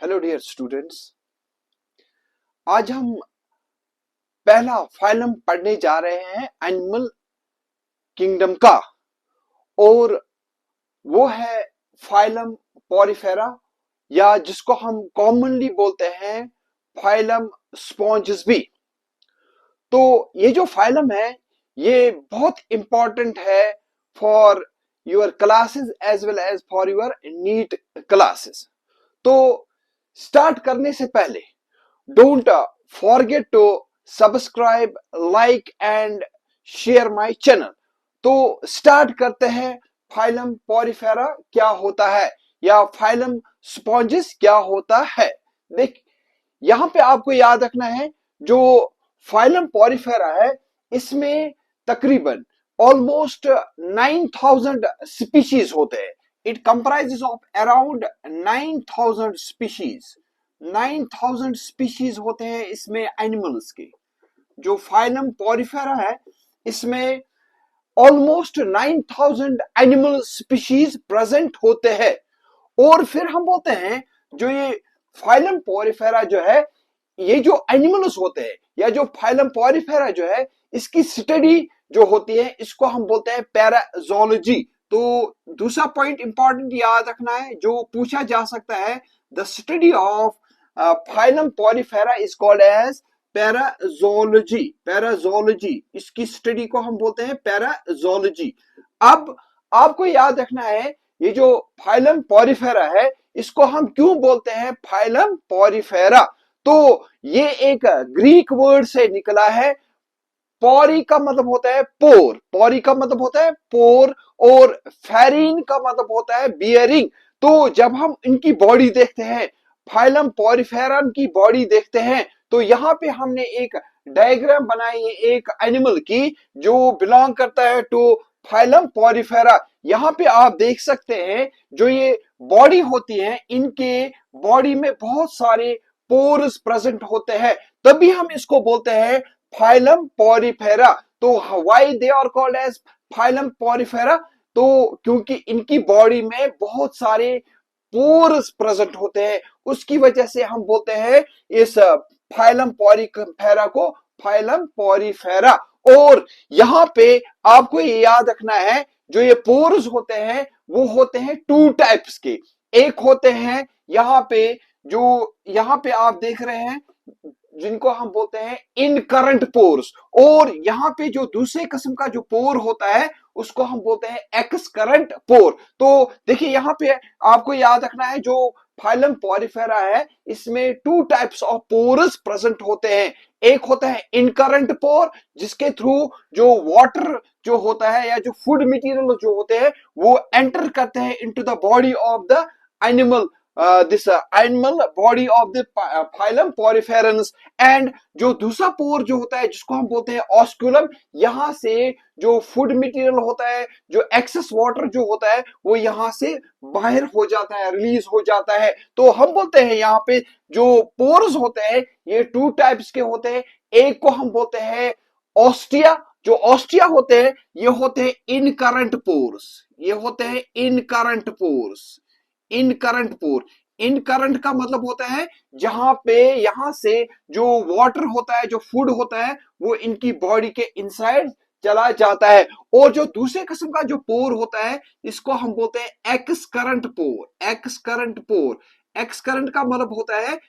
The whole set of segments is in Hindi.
Hello dear students. आज हम पहला फाइलम पढ़ने जा रहे हैं एनिमल किंगडम का, और वो है फाइलम पोरिफेरा, या जिसको हम कॉमनली बोलते हैं फाइलम स्पॉन्जेस भी। तो ये जो फाइलम है ये बहुत इंपॉर्टेंट है for your classes as well as for your NEET classes. तो स्टार्ट करने से पहले don't forget to subscribe, like and share my channel। तो स्टार्ट करते हैं। फाइलम पोरिफेरा क्या होता है या फाइलम स्पॉन्जेस क्या होता है। देख, यहां पे आपको याद रखना है, जो फाइलम पोरिफेरा है इसमें तकरीबन ऑलमोस्ट 9000 स्पीशीज होते हैं। It comprises of around 9000 species. 9000 species होते हैं इसमें एनिमल्स के। जो फाइलम पोरिफेरा है इसमें ऑलमोस्ट 9000 एनिमल स्पीशीज प्रेजेंट होते हैं। और फिर हम बोलते हैं जो ये फाइलम पोरिफेरा जो है, ये जो एनिमल्स होते हैं या जो फाइलम पोरिफेरा जो है, इसकी स्टडी जो होती है इसको हम बोलते हैं पैराजोलॉजी। तो दूसरा पॉइंट इंपॉर्टेंट याद रखना है जो पूछा जा सकता है, the study of phylum Porifera is called as parazoology. Parazoology, इसकी स्टडी को हम बोलते हैं पैराजोलॉजी। अब आपको याद रखना है, ये जो फाइलम पोरिफेरा है इसको हम क्यों बोलते हैं फाइलम पोरिफेरा। तो ये एक ग्रीक वर्ड से निकला है। पॉरी का मतलब होता है पोर, पॉरी का मतलब होता है पोर, और फेरिन का मतलब होता है बियरिंग। तो जब हम इनकी बॉडी देखते हैं, फाइलम पोरिफेरन की बॉडी देखते हैं, तो यहाँ पे हमने एक डायग्राम बनाई है एक एनिमल की जो बिलोंग करता है टू फाइलम पोरिफेरा। यहाँ पे आप देख सकते हैं जो ये बॉडी होती है, इनके बॉडी में बहुत सारे पोर्स प्रेजेंट होते हैं, तभी हम इसको बोलते हैं फाइलम पोरिफेरा। तो why they are called as phylum porifera, तो क्योंकि इनकी बॉडी में बहुत सारे पोर्स प्रेजेंट होते हैं, उसकी वजह से हम बोलते हैं इस फाइलम पोरिफेरा को फाइलम पोरिफेरा। और यहाँ पे आपको ये याद रखना है, जो ये पोर्स होते हैं वो होते हैं टू टाइप्स के। एक होते हैं यहाँ पे, जो यहाँ पे आप देख रहे हैं, जिनको हम बोलते हैं इनकरंट पोर्स, और यहाँ पे जो दूसरे किस्म का जो पोर होता है उसको हम बोलते हैं एक्सकरंट पोर। तो देखिए यहाँ पे आपको याद रखना है, जो फाइलम पोरिफेरा है इसमें two types of pores present होते हैं। एक होता है इनकरंट पोर, जिसके थ्रू जो वाटर जो होता है या जो फूड मटेरियल जो होते हैं वो एंटर करते हैं into the body of the animal, this animal body of the phylum poriferans। And जो दूसरा पोर जो होता है जिसको हम बोलते हैं ऑस्कुलम, यहाँ से जो फूड मटेरियल होता है, जो एक्सेस वाटर जो होता है वो यहाँ से बाहर हो जाता है, रिलीज हो जाता है। तो हम बोलते हैं यहाँ पे जो पोर्स होते हैं ये टू टाइप्स के होते हैं। एक को हम बोलते हैं ऑस्टिया। जो ऑस्टिया होते हैं ये होते हैं इनकरंट पोर्स, ये होते हैं इनकरंट पोर्स। इनकरंट पोर, इनकरंट का मतलब होता है जहां पे यहां से जो वाटर होता है, जो फूड होता है वो इनकी बॉडी के इनसाइड चला जाता है। और जो दूसरे किस्म का जो पोर होता है इसको हम बोलते हैं एक्सकरंट पोर। एक्सकरंट पोर, एक्सकरंट का मतलब होता है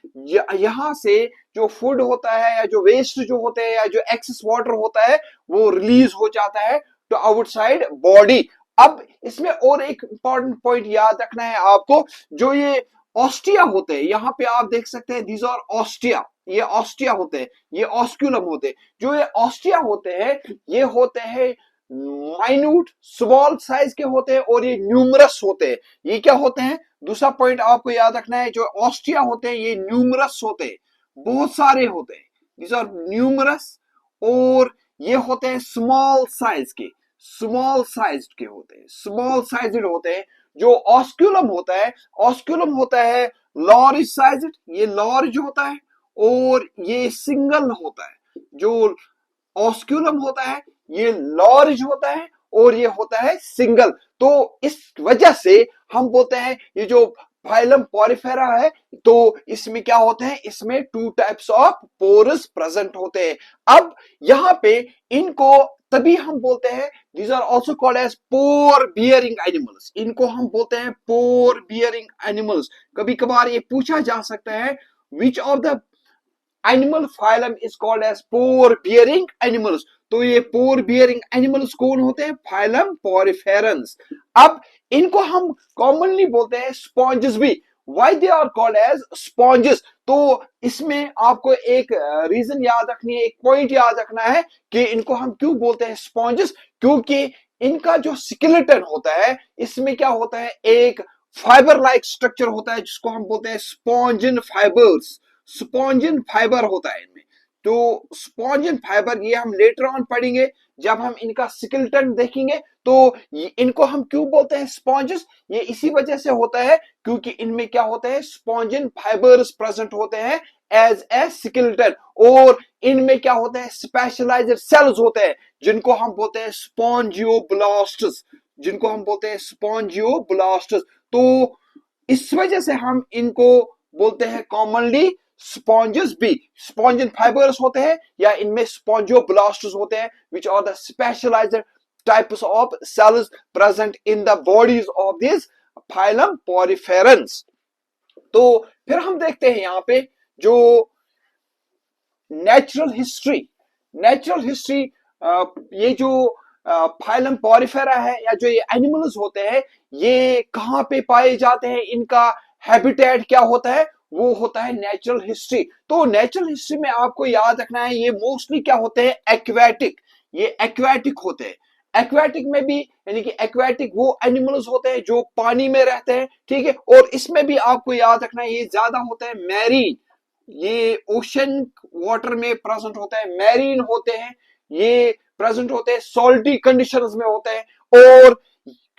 यहां से जो फूड होता है या जो वेस्ट जो होते हैं या जो एक्सेस वाटर होता है वो रिलीज हो जाता है टू आउटसाइड बॉडी। अब इसमें और एक इंपॉर्टेंट पॉइंट याद रखना है आपको, जो ये ऑस्टिया होते हैं, यहाँ पे आप देख सकते हैं दीज आर ऑस्टिया, ये ऑस्टिया होते हैं, ये ऑस्क्यूलम होते हैं। जो ये ऑस्टिया होते हैं ये होते हैं माइन्यूट स्मॉल साइज के होते हैं, और ये न्यूमरस होते हैं। ये क्या होते हैं, दूसरा पॉइंट आपको याद रखना है, जो ऑस्टिया होते हैं ये न्यूमरस होते हैं, बहुत सारे होते हैं, दीज आर न्यूमरस। और ये होते हैं स्मॉल साइज के, स्मॉल साइज के होते हैं, स्मॉल साइज होते हैं। जो ऑस्क्यूलम होता है, ऑस्क्यूलम होता है लार्ज साइज, ये लार्ज होता है, और ये सिंगल होता है। जो ऑस्क्यूलम होता है ये लार्ज होता है, और ये होता है सिंगल। तो इस वजह से हम बोलते हैं ये जो फाइलम पॉरिफेरा है, तो इसमें क्या होते हैं, इसमें 2 टाइप्स ऑफ पोरस प्रेजेंट होते हैं। अब यहां पे इनको तभी हम बोलते हैं, these are also called as pore bearing animals, इनको हम बोलते हैं पोर बियरिंग एनिमल्स। कभी कभार ये पूछा जा सकता है, which of the animal phylum is called as pore bearing animals. तो ये पोर बियरिंग एनिमल्स कौन होते हैं, फाइलम पॉरिफेरंस। अब इनको हम कॉमनली बोलते हैं स्पॉन्जेस भी। Why they are called as sponges, तो इसमें आपको एक रीजन याद रखनी है, एक पॉइंट याद रखना है कि इनको हम क्यों बोलते हैं स्पॉन्जेस, क्योंकि इनका जो स्केलेटन होता है, इसमें क्या होता है, एक फाइबर लाइक स्ट्रक्चर होता है जिसको हम बोलते हैं स्पॉन्जिन फाइबर्स। स्पॉन्जिन फाइबर होता है इनमें, तो स्पॉन्जिन फाइबर ये हम लेटर ऑन पढ़ेंगे जब हम इनका स्केलेटन देखेंगे। तो इनको हम क्यों बोलते हैं स्पॉन्जेस, ये इसी वजह से होता है क्योंकि इनमें क्या होता है, स्पॉन्जिन फाइबर्स प्रेजेंट होते हैं एज ए स्केलेटन, और इनमें क्या होता है, स्पेशलाइज्ड सेल्स होते हैं जिनको हम बोलते हैं स्पॉन्जियोब्लास्ट्स, जिनको हम बोलते हैं स्पॉन्जियोब्लास्ट्स। तो इस वजह से हम इनको बोलते हैं कॉमनली स्पॉन्जेस भी। स्पॉन्जिन फाइबर्स होते हैं या इनमें स्पॉन्जियोब्लास्ट्स होते हैं, which are the specialised types of cells present in the bodies of these phylum poriferans। तो फिर हम देखते हैं यहां पे जो नेचुरल हिस्ट्री, ये जो फाइलम पॉरिफेरा है या जो ये एनिमल्स होते हैं, ये कहां पे पाए जाते हैं, इनका हैबिटेट क्या होता है, वो होता है नेचुरल हिस्ट्री। तो नेचुरल हिस्ट्री में आपको याद रखना है, ये मोस्टली क्या होते हैं, एक्वेटिक, ये एक्वेटिक होते हैं। एक्वेटिक में भी यानी कि एक्वेटिक वो एनिमल्स होते हैं जो पानी में रहते हैं, ठीक है। और इसमें भी आपको याद रखना है, ये ज्यादा होते हैं मैरीन, ये ओशन वाटर में प्रेजेंट होता है, मैरीन होते हैं, ये प्रेजेंट होते हैं, सॉल्टी कंडीशंस में होते हैं, और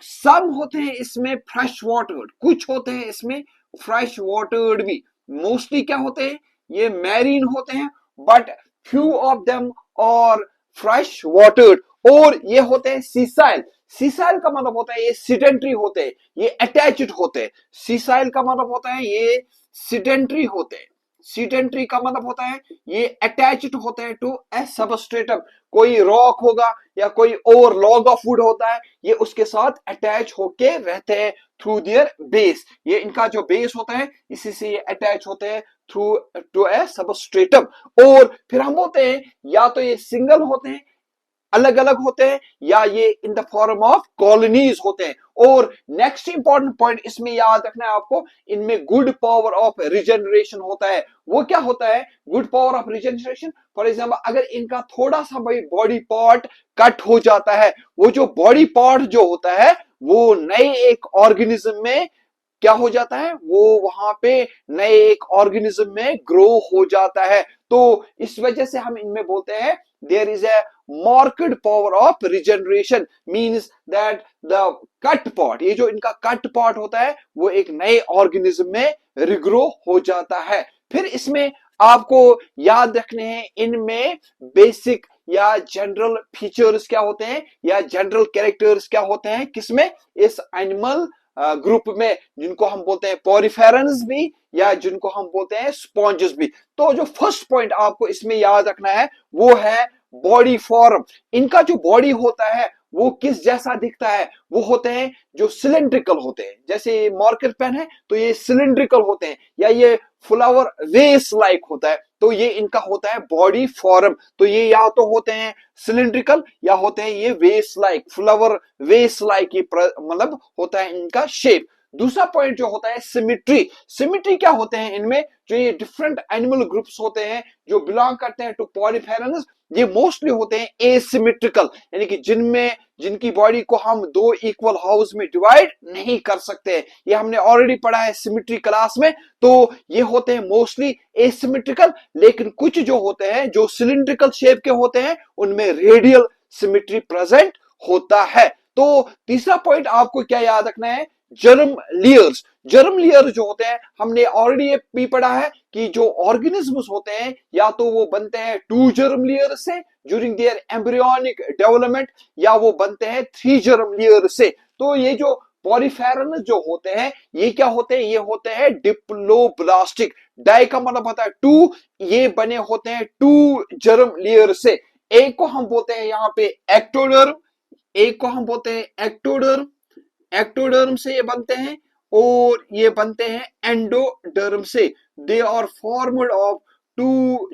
सब होते हैं इसमें फ्रेश वाटर्ड, कुछ होते हैं इसमें फ्रेश वाटर्ड भी। मोस्टली क्या होते हैं, ये मैरीन होते हैं, बट फ्यू ऑफ देम और फ्रेश वाटर्ड, और ये होते हैं सीसाइल। सीसाइल का मतलब होता है ये सिडेंट्री होते हैं, ये अटैच्ड होते हैं। सीसाइल का मतलब होता है ये सिडेंट्री होते हैं, सीडेंट्री का मतलब होता है ये अटैच्ड होते हैं टू ए सबस्ट्रेटम, कोई रॉक होगा या कोई और लॉग ऑफ वुड होता है, ये उसके साथ अटैच होके रहते हैं थ्रू देयर बेस, ये इनका जो बेस होता है इसी से ये अटैच होते हैं थ्रू टू ए सबस्ट्रेटम। और फिर हम बोलते हैं या तो ये सिंगल होते हैं, अलग अलग होते हैं, या ये in the form of colonies होते हैं। और नेक्स्ट इंपॉर्टेंट पॉइंट इसमें याद रखना है आपको, इनमें गुड पावर ऑफ रिजेनरेशन होता है। वो क्या होता है good power of regeneration, for example अगर इनका थोड़ा सा भाई बॉडी पार्ट कट हो जाता है, वो जो बॉडी पार्ट जो होता है वो नए एक ऑर्गेनिज्म में क्या हो जाता है, वो वहां पे नए एक ऑर्गेनिज्म में ग्रो हो जाता है। तो इस वजह से हम इनमें बोलते हैं there is a marked power of regeneration, means that the cut part, ये जो इनका कट पार्ट होता है वो एक नए ऑर्गेनिज्म में रिग्रो हो जाता है। फिर इसमें आपको याद रखने हैं, इनमें बेसिक या जनरल फीचर्स क्या होते हैं या जनरल कैरेक्टर्स क्या होते हैं, किसमें, इस एनिमल ग्रुप में, जिनको हम बोलते हैं पॉरिफेरंस भी या जिनको हम बोलते हैं स्पॉन्जेस भी। तो जो फर्स्ट पॉइंट आपको इसमें याद रखना है वो है बॉडी फॉर्म। इनका जो बॉडी होता है वो किस जैसा दिखता है, वो होते हैं जो सिलिंड्रिकल होते हैं, जैसे ये मार्कर पेन है तो ये सिलिंड्रिकल होते हैं, या ये फ्लावर वेस लाइक होता है, तो ये इनका होता है बॉडी फॉर्म। तो ये या तो होते हैं सिलिंड्रिकल या होते हैं ये वेस लाइक, फ्लावर वेस लाइक, ये मतलब होता है इनका शेप। दूसरा पॉइंट जो होता है सिमिट्री, सिमिट्री क्या होते हैं इनमें, जो ये डिफरेंट एनिमल ग्रुप्स होते हैं जो बिलोंग करते हैं टू पॉलीफेरन्स, ये मोस्टली होते हैं एसिमेट्रिकल, यानी कि जिनकी बॉडी को हम दो इक्वल हाउस में डिवाइड नहीं कर सकते, ये हमने ऑलरेडी पढ़ा है सिमेट्री क्लास में। तो ये होते हैं मोस्टली एसिमेट्रिकल, लेकिन कुछ जो होते हैं जो सिलिंड्रिकल शेप के होते हैं उनमें रेडियल सिमेट्री प्रेजेंट होता है। तो तीसरा पॉइंट आपको क्या याद रखना है, जर्म लेयर्स। जर्म लेयर जो होते हैं हमने ऑलरेडी भी पढ़ा है कि जो ऑर्गेनिज्म्स होते हैं या तो वो बनते हैं 2 जर्म लेयर से ड्यूरिंग देयर एम्ब्रियोनिक डेवलपमेंट, या वो बनते हैं 3 जर्म लेयर से। तो ये जो पॉरीफेरनस जो होते हैं ये क्या होते हैं, ये होते हैं डिप्लोब्लास्टिक। डाई का मतलब होता है टू, ये बने होते हैं टू जर्म लेयर से। एक को हम बोलते हैं यहाँ पे एक्टोडर्म, एक को हम बोलते हैं एक्टोडर्म, एक्टोडर्म से ये बनते हैं, और ये बनते हैं एंडोडर्म से। They are formed of two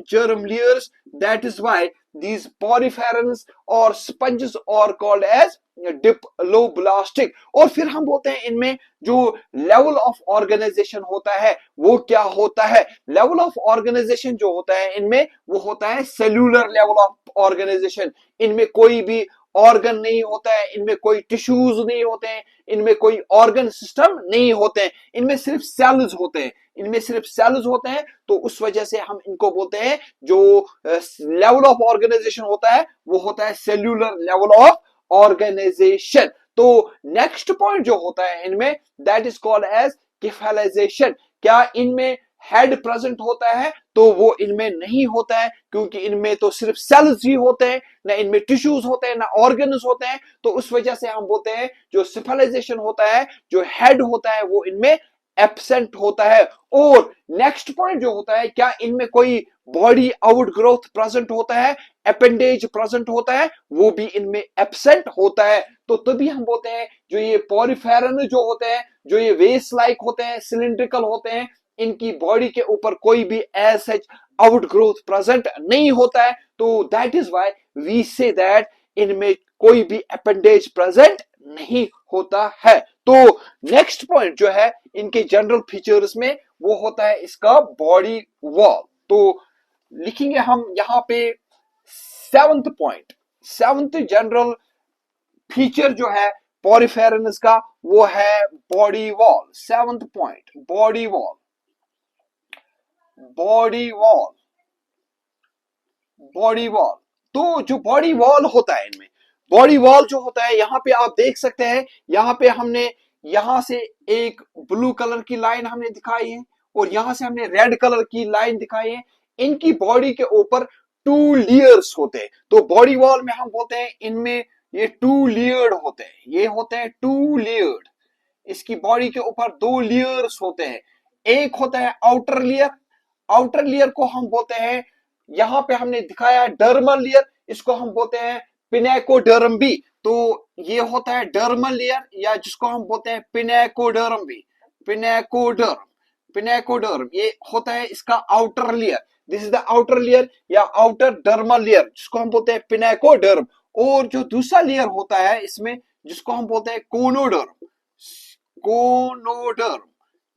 germ layers, that is why these poriferans or sponges are called as diploblastic। और फिर हम बोलते हैं इनमें जो लेवल ऑफ ऑर्गेनाइजेशन होता है वो क्या होता है। लेवल ऑफ ऑर्गेनाइजेशन जो होता है इनमें वो होता है सेल्यूलर लेवल ऑफ ऑर्गेनाइजेशन। इनमें कोई भी ऑर्गन नहीं होता है, इनमें कोई टिश्यूज नहीं होते हैं, इनमें कोई ऑर्गन सिस्टम नहीं होते हैं, इनमें सिर्फ सेल्स होते हैं, इनमें सिर्फ सेल्स होते हैं। तो उस वजह से हम इनको बोलते हैं जो लेवल ऑफ ऑर्गेनाइजेशन होता है वो होता है सेल्यूलर लेवल ऑफ ऑर्गेनाइजेशन। तो नेक्स्ट पॉइंट जो होता है इनमें दैट इज कॉल्ड एज किफेलाइजेशन। क्या इनमें हेड प्रेजेंट होता है, तो वो इनमें नहीं होता है, क्योंकि इनमें तो सिर्फ सेल्स ही होते हैं, ना इनमें टिश्यूज होते हैं, ना ऑर्गन्स होते हैं। तो उस वजह से हम बोलते हैं जो सिफलाइजेशन होता है, जो हेड होता है वो इनमें एब्सेंट होता है। और नेक्स्ट पॉइंट जो होता है, क्या इनमें कोई बॉडी आउट ग्रोथ प्रेजेंट होता है, अपेंडेज प्रेजेंट होता है, वो भी इनमें एब्सेंट होता है। तो तभी हम बोलते हैं जो ये पॉरीफेरन जो होते हैं, जो ये वेस लाइक होते हैं, सिलिंड्रिकल होते हैं, इनकी बॉडी के ऊपर कोई भी as such outgrowth present नहीं होता है। तो that is why we say that इनमें कोई भी अपेंडेज प्रेजेंट नहीं होता है। तो नेक्स्ट पॉइंट जो है इनके जनरल फीचर्स में वो होता है इसका बॉडी वॉल। तो लिखेंगे हम यहां पे seventh point, seventh general feature जो है पॉरीफेरनस का वो है body wall. Seventh point body wall, body wall, body wall. तो जो बॉडी वॉल होता है इनमें, बॉडी वॉल जो होता है यहां पे आप देख सकते हैं, यहां पे हमने यहां से एक ब्लू कलर की लाइन हमने दिखाई है और यहां से हमने रेड कलर की लाइन दिखाई है। इनकी बॉडी के ऊपर टू लेयर्स होते हैं। तो बॉडी वॉल में हम बोलते हैं इनमें ये टू लेयर्ड होते हैं, ये होते हैं टू लेयर्ड। इसकी बॉडी के ऊपर दो लेयर्स होते हैं। एक होता है आउटर लेयर, आउटर लेयर को हम बोलते हैं, यहां पे हमने दिखाया डर्मल लेयर, इसको हम बोलते हैं पिनेकोडर्म भी। तो ये होता है डर्मल लेयर या जिसको हम बोलते हैं पिनेकोडर्म भी, पिनेकोडर्म, पिनेकोडर्म ये होता है इसका outer layer. This is the outer layer या आउटर डर्मल लेयर जिसको हम बोलते हैं पिनेकोडर्म। और जो दूसरा लेयर होता है इसमें जिसको हम बोलते हैं कोनोडर्म, कोनोडर्म,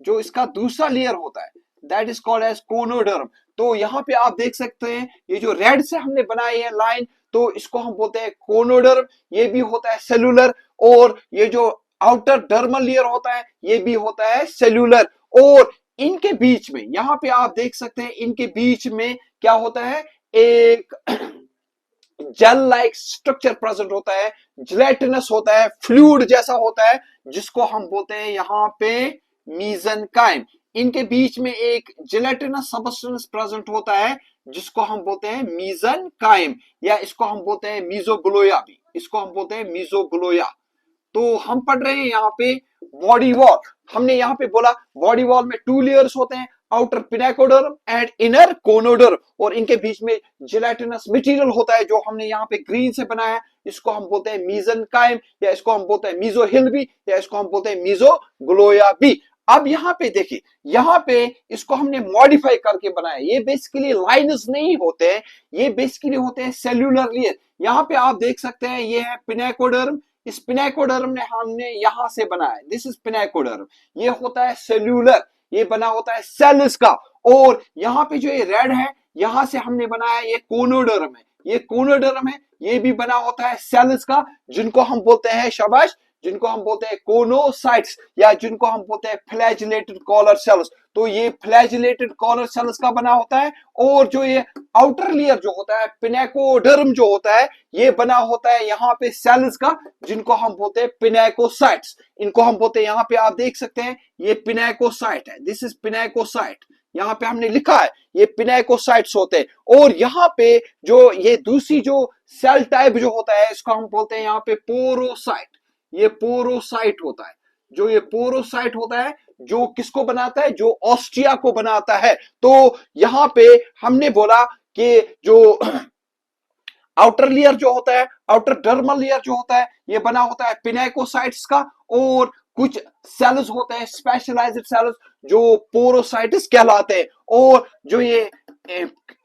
जो इसका दूसरा लेयर होता है दैट इज कॉल्ड एज कोनोडर्म। तो यहां पे आप देख सकते हैं ये जो रेड से हमने बनाई है लाइन, तो इसको हम बोलते हैं कोनोडर्म, ये भी होता है सेलुलर। और ये जो आउटर डर्मल लेयर होता है ये भी होता है सेलुलर। और इनके बीच में यहां पे आप देख सकते हैं इनके बीच में क्या होता है, एक जेल लाइक स्ट्रक्चर प्रेजेंट होता है, जिलेटिनस होता है, फ्लूइड जैसा होता है, जिसको हम बोलते हैं यहां पे मीजेनकाइम। इनके बीच में एक जिलेटिनस सबस्टेंस प्रेजेंट होता है जिसको हम बोलते हैं मीजेनकाइम, या इसको हम बोलते हैं मीजोग्लोया भी, इसको हम बोलते हैं मीजोग्लोया। तो हम पढ़ रहे हैं यहाँ पे बॉडी वॉल। हमने यहाँ पे बोला बॉडी वॉल में टू लेयर्स होते हैं, आउटर पिनेकोडर्म एंड इनर कोनोडर्म, और इनके बीच में जिलेटिनस मटेरियल होता है जो हमने यहाँ पे ग्रीन से बनाया है, इसको हम बोलते हैं मीजेनकाइम, या इसको हम बोलते हैं मीजोहिल भी, या इसको हम बोलते हैं मीजोग्लोया भी। अब यहाँ पे देखिए, यहाँ पे इसको हमने मॉडिफाई करके बनाया। ये बेसिकली लाइन्स नहीं होते हैं, ये बेसिकली होते हैं सेल्यूलर लेयर। यहाँ पे आप देख सकते हैं ये है पिनेकोडर्म, इस पिनेकोडर्म ने हमने यहां से बनाया, दिस इज पिनेकोडर्म। ये होता है सेल्यूलर, ये बना होता है सेल्स का। और यहाँ पे जो ये रेड है यहां से हमने बनाया ये कोनोडर्म है, ये कोनोडर्म है, ये भी बना होता है सेल्स का, जिनको हम बोलते हैं शाबाश, जिनको हम बोलते हैं कोनोसाइट्स, या जिनको हम बोलते हैं फ्लैजिलेटेड कॉलर सेल्स। तो ये फ्लैजिलेटेड कॉलर सेल्स का बना होता है। और जो ये आउटर लेयर जो होता है पिनेकोडर्म जो होता है ये बना होता है यहाँ पे सेल्स का, जिनको हम बोलते हैं पिनेकोसाइट्स। इनको हम बोलते हैं, यहाँ पे आप देख सकते हैं ये पिनेकोसाइट है, दिस इज पिनेकोसाइट, यहाँ पे हमने लिखा है ये पिनेकोसाइट्स होते हैं। और यहाँ पे जो ये दूसरी जो सेल टाइप जो होता है इसको हम बोलते हैं यहाँ पे पोरोसाइट, ये पोरोसाइट होता है, जो ये पोरोसाइट होता है, जो किसको बनाता है, जो ऑस्टिया को बनाता है। तो यहां पे हमने बोला कि जो आउटर लेयर जो होता है, आउटर डर्मल लेयर जो होता है, ये बना होता है पिनेकोसाइट्स का, और कुछ सेल्स होते हैं स्पेशलाइज्ड सेल्स जो पोरोसाइट्स कहलाते हैं। और जो ये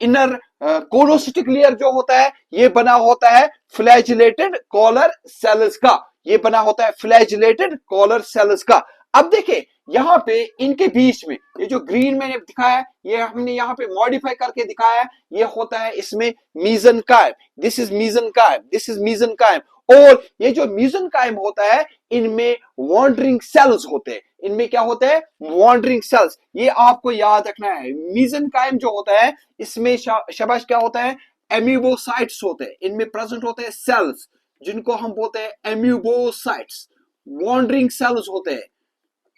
इनर कोलोसिटिक लेयर जो होता है, ये बना होता है फ्लैजिलेटेड कॉलर सेल्स का, ये बना होता है फ्लैजिलेटेड कॉलर सेल्स का। अब देखें यहां पे इनके बीच में ये जो ग्रीन मैंने दिखाया है, ये हमने यहां पे मॉडिफाई करके दिखाया है, ये होता है इसमें mesenchyme, this is mesenchyme, this is mesenchyme. और ये जो मीजनकाइम होता है, इनमें वॉन्डरिंग सेल्स होते हैं, इनमें क्या होते हैं, वॉन्डरिंग सेल्स। ये आपको याद रखना है, मीजनकाइम जो होता है इसमें शाबाश क्या होता है, एम्यूबोसाइट्स होते हैं, इनमें प्रेजेंट होते हैं सेल्स जिनको हम बोलते हैं एम्यूबोसाइट्स, वॉन्डरिंग सेल्स होते हैं,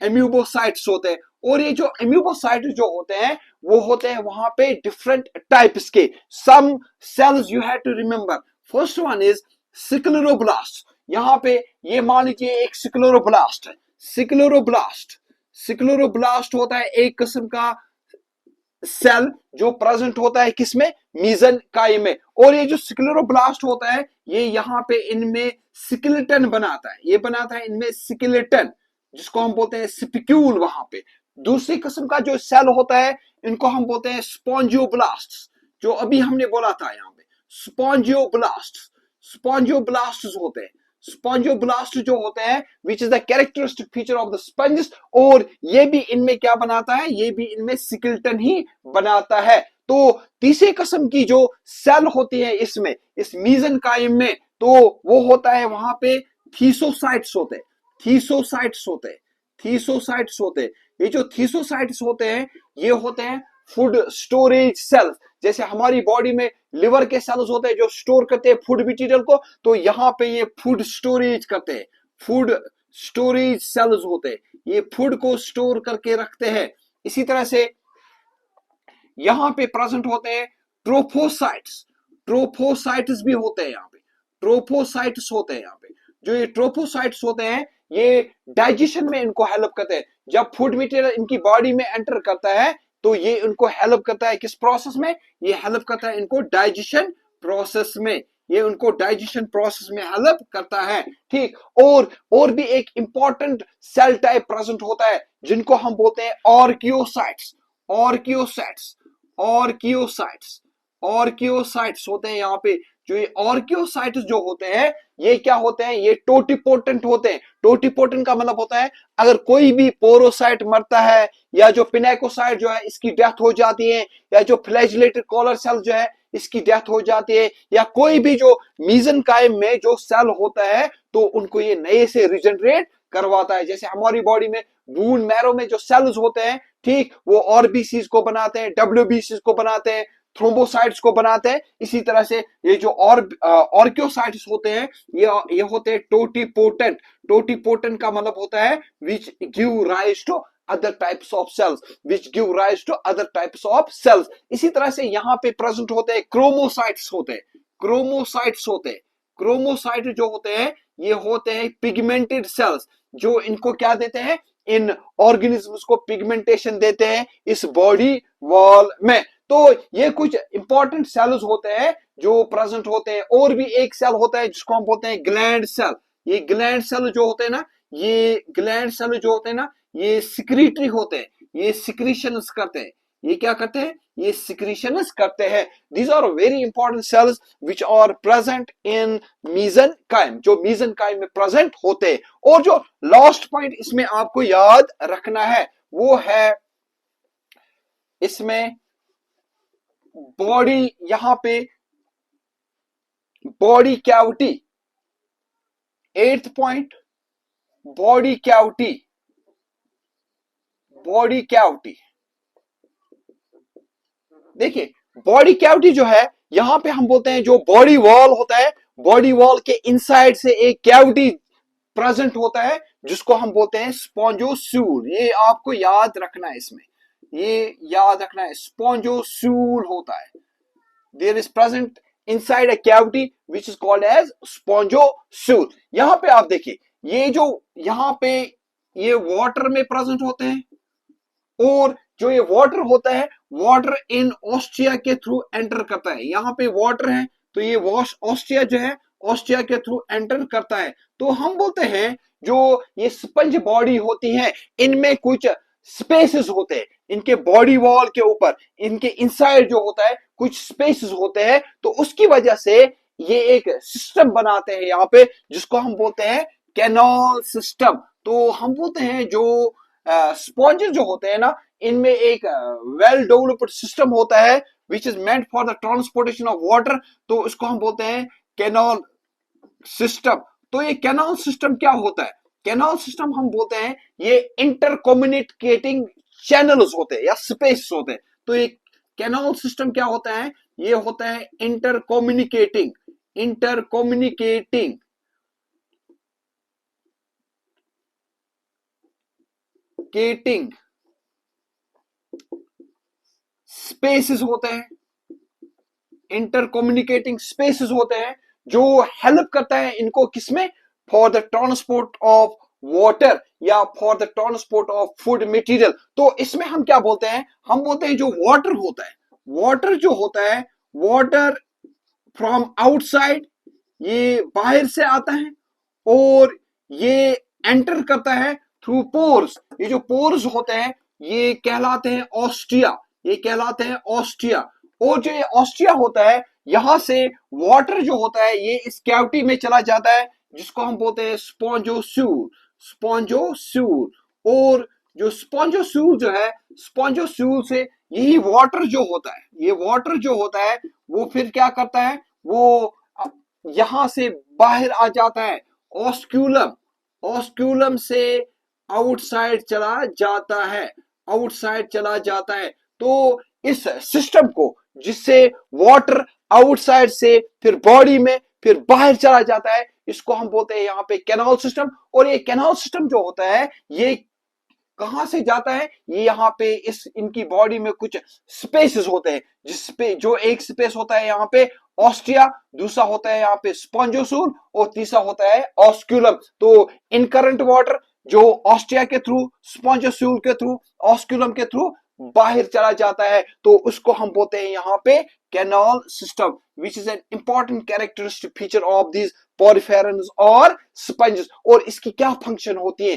एम्यूबोसाइट्स होते हैं। और ये जो एम्यूबोसाइट्स जो होते हैं, वो होते हैं वहां पे डिफरेंट टाइप्स के। Some cells you have to remember, first one is scleroblast. यहां पे ये मान लीजिए एक सिक्लेरोब्लास्ट है, सिक्लेरोब्लास्ट, सिक्लेरोब्लास्ट होता है एक किस्म का सेल जो प्रेजेंट होता है किसमें, मीजनकाइम में। और ये जो सिक्लेरोब्लास्ट होता है, ये यहाँ पे इनमें स्केलेटन बनाता है, ये बनाता है इनमें स्केलेटन, जिसको हम बोलते हैं स्पिक्यूल। वहां पे दूसरी किस्म का जो सेल होता है, इनको हम बोलते हैं स्पॉन्जियोब्लास्ट, जो अभी हमने बोला था यहाँ पे स्पॉन्जियोब्लास्ट, स्पॉन्जियोब्लास्ट होते हैं, स्पॉन्जियोब्लास्ट जो होते हैं which is the characteristic feature of the sponge. और ये भी इनमें क्या बनाता है, ये भी इनमें स्केलेटन ही बनाता है। तो तीसरी किस्म की जो सेल होती है इसमें, इस मीजनकाइम में, तो वो होता है वहां पे थीसोसाइट्स होते हैं, थीसोसाइट्स होते हैं, थीसोसाइट्स होते हैं। ये जो थीसोसाइट्स होते हैं, ये होते हैं फूड स्टोरेज सेल्स। जैसे हमारी बॉडी में लिवर के सेल्स होते हैं जो स्टोर करते हैं फूड मटेरियल को, तो यहाँ पे ये फूड स्टोरेज करते हैं, फूड स्टोरेज सेल्स होते हैं, ये फूड को स्टोर करके रखते हैं। इसी तरह से यहां पे प्रेजेंट होते हैं ट्रोफोसाइट्स, ट्रोफोसाइट्स भी होते हैं यहाँ पे, ट्रोफोसाइट्स होते हैं यहाँ पे। जो ये ट्रोफोसाइट्स होते हैं, ये डाइजेशन में इनको हेल्प करते हैं। जब फूड मटेरियल इनकी बॉडी में एंटर करता है, तो ये इनको हेल्प करता है किस प्रोसेस में, ये हेल्प करता है इनको डाइजेशन प्रोसेस में, ये उनको डाइजेशन प्रोसेस में हेल्प करता है। ठीक, और भी एक इंपॉर्टेंट सेल टाइप प्रेजेंट होता है जिनको हम बोलते हैं ऑर्कियोसाइट्स, ऑर्कियोसाइट्स, ऑर्कियोसाइट्स, ऑर्कियोसाइट्स होते हैं यहाँ पे। जो ये ऑर्कियोसाइट्स जो होते हैं, ये क्या होते हैं, ये टोटिपोटेंट होते हैं। टोटिपोटेंट का मतलब होता है अगर कोई भी पोरोसाइट मरता है, या जो पिनेकोसाइट जो है इसकी डेथ हो जाती है, या जो फ्लैजिलेटेड कॉलर सेल जो है इसकी डेथ हो जाती है, या कोई भी जो मीजनकाइम में जो सेल होता है, तो उनको ये नए से रिजनरेट करवाता है। जैसे हमारी बॉडी में बून मैरो में जो सेल्स होते हैं, ठीक, वो आरबीसीज को बनाते हैं, डब्ल्यूबीसीज को बनाते हैं, थ्रोम्बोसाइट्स को बनाते हैं। इसी तरह से ये जो ऑर्कियोसाइट्स होते हैं, ये होते हैं टोटिपोटेंट। टोटिपोटेंट का मतलब होता है which give rise to other types of cells, which give rise to other types of cells। इसी तरह से यहाँ पे प्रेजेंट होते हैं क्रोमोसाइट्स होते हैं, क्रोमोसाइट्स होते हैं। क्रोमोसाइट जो होते हैं, ये होते हैं पिगमेंटेड सेल्स, जो इनको क्या देते हैं, इन ऑर्गेनिजम्स को पिगमेंटेशन देते हैं इस बॉडी वॉल में। तो ये कुछ इंपॉर्टेंट सेल्स होते हैं जो प्रेजेंट होते हैं। और भी एक सेल होता है जिसको हम बोलते हैं ग्लैंड सेल। ये ग्लैंड सेल जो होते हैं ना, ये ग्लैंड सेल जो होते हैं ना, ये सिक्रीटरी होते हैं, ये सिक्रीशंस करते हैं। ये क्या करते हैं, ये सिक्रीशंस करते हैं। These are very important cells which are present in mesenchyme, जो मीजनकाइम में प्रेजेंट होते हैं। और जो लास्ट पॉइंट इसमें आपको याद रखना है, वो है इसमें बॉडी, यहां पे body cavity, 8th point, body cavity, body cavity. देखिए बॉडी कैविटी जो है, यहां पे हम बोलते हैं जो बॉडी वॉल होता है, बॉडी वॉल के इनसाइड से एक कैविटी प्रेजेंट होता है जिसको हम बोलते हैं स्पॉन्जोस्यूल। ये आपको याद रखना है, इसमें ये याद रखना है, स्पॉन्जोस्यूल होता है। There is present inside a cavity which is called as spongocoel. यहां पे आप देखिए, ये जो यहां पे ये वाटर में प्रेजेंट होते हैं, और जो ये वाटर होता है वाटर इन ऑस्ट्रिया के थ्रू एंटर करता है। यहाँ पे वाटर है तो ये वॉश ऑस्ट्रिया जो है ऑस्ट्रिया के थ्रू एंटर करता है। तो हम बोलते हैं जो ये स्पंज बॉडी होती है इनमें कुछ स्पेसेस होते हैं, इनके बॉडी वॉल के ऊपर इनके इनसाइड जो होता है कुछ स्पेसेस होते हैं, तो उसकी वजह से ये एक सिस्टम बनाते हैं यहाँ पे जिसको हम बोलते हैं कैनाल सिस्टम। तो हम बोलते हैं जो स्पॉन्जेस जो होते हैं ना इनमें एक वेल डेवलप्ड सिस्टम होता है which is meant for the transportation of water, तो इसको हम बोलते हैं कैनाल सिस्टम। तो ये कैनाल सिस्टम क्या होता है? कैनाल सिस्टम हम बोलते हैं ये इंटर कम्युनिकेटिंग चैनल्स होते हैं या स्पेस होते हैं। तो ये कैनाल सिस्टम क्या होता है? ये होता है इंटर कम्युनिकेटिंग स्पेसेस होते हैं, इंटर कम्युनिकेटिंग स्पेसेस होते हैं जो हेल्प करता है इनको किसमें? For the transport of water या for the transport of food material. तो इसमें हम क्या बोलते हैं? हम बोलते हैं जो वाटर होता है, वाटर जो होता है, वाटर फ्रॉम आउटसाइड ये बाहर से आता है और ये एंटर करता है थ्रू पोर्स। ये जो पोर्स होते हैं ये कहलाते हैं ऑस्ट्रिया, ये कहलाते हैं ऑस्ट्रिया। और जो ये ऑस्ट्रिया होता है यहां से वाटर जो होता है ये इस कैविटी में चला जाता है जिसको हम बोलते हैं स्पॉन्जोस्यूल। और जो स्पॉन्जोस्यूल जो है, स्पॉन्जोस्यूल से यही वाटर जो होता है, ये वाटर जो होता है वो फिर क्या करता है? वो यहां से बाहर आ जाता है ऑस्क्यूलम, ऑस्क्यूलम से आउटसाइड चला जाता है, आउटसाइड चला जाता है। तो इस सिस्टम को जिससे वाटर आउटसाइड से फिर बॉडी में फिर बाहर चला जाता है इसको हम बोलते हैं यहाँ पे कैनाल सिस्टम। और ये कैनाल सिस्टम जो होता है ये कहां से जाता है? ये यहाँ पे इस इनकी बॉडी में कुछ स्पेसेस होते हैं जिसपे जो एक स्पेस होता है यहाँ पे ऑस्ट्रिया, दूसरा होता है यहाँ पे स्पॉन्जोसूल और तीसरा होता है ऑस्क्यूलम। तो इनकरेंट वाटर जो ऑस्ट्रिया के थ्रू, स्पॉन्जोसूल के थ्रू, ऑस्क्यूलम के थ्रू बाहर चला जाता है तो उसको हम बोलते हैं यहाँ पे canal system, which is an important characteristic feature of this poriferans और स्पंजेस। और इसकी क्या फंक्शन होती है?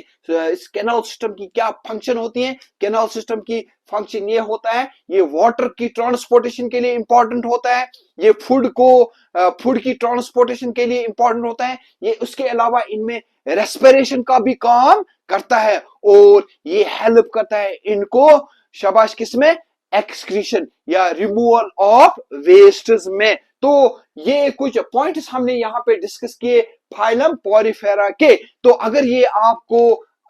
इस कैनाल सिस्टम की क्या फंक्शन होती है? कैनाल सिस्टम की फंक्शन ये होता है ये वाटर की ट्रांसपोर्टेशन के लिए इंपॉर्टेंट होता है, ये फूड की ट्रांसपोर्टेशन के लिए इंपॉर्टेंट होता है, ये उसके अलावा इनमें रेस्पिरेशन का भी काम करता है और ये हेल्प करता है इनको शाबाश किसमें? एक्सक्रीशन या रिमूवल ऑफ वेस्टेज में। तो ये कुछ पॉइंट्स हमने यहाँ पे डिस्कस किए फाइलम पॉरीफेरा के। तो अगर ये आपको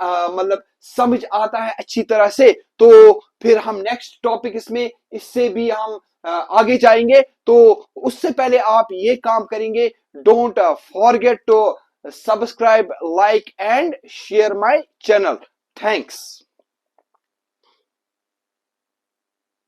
मतलब समझ आता है अच्छी तरह से तो फिर हम नेक्स्ट टॉपिक इसमें इससे भी हम आगे जाएंगे। तो उससे पहले आप ये काम करेंगे, don't forget to subscribe, like and share my channel. Thanks.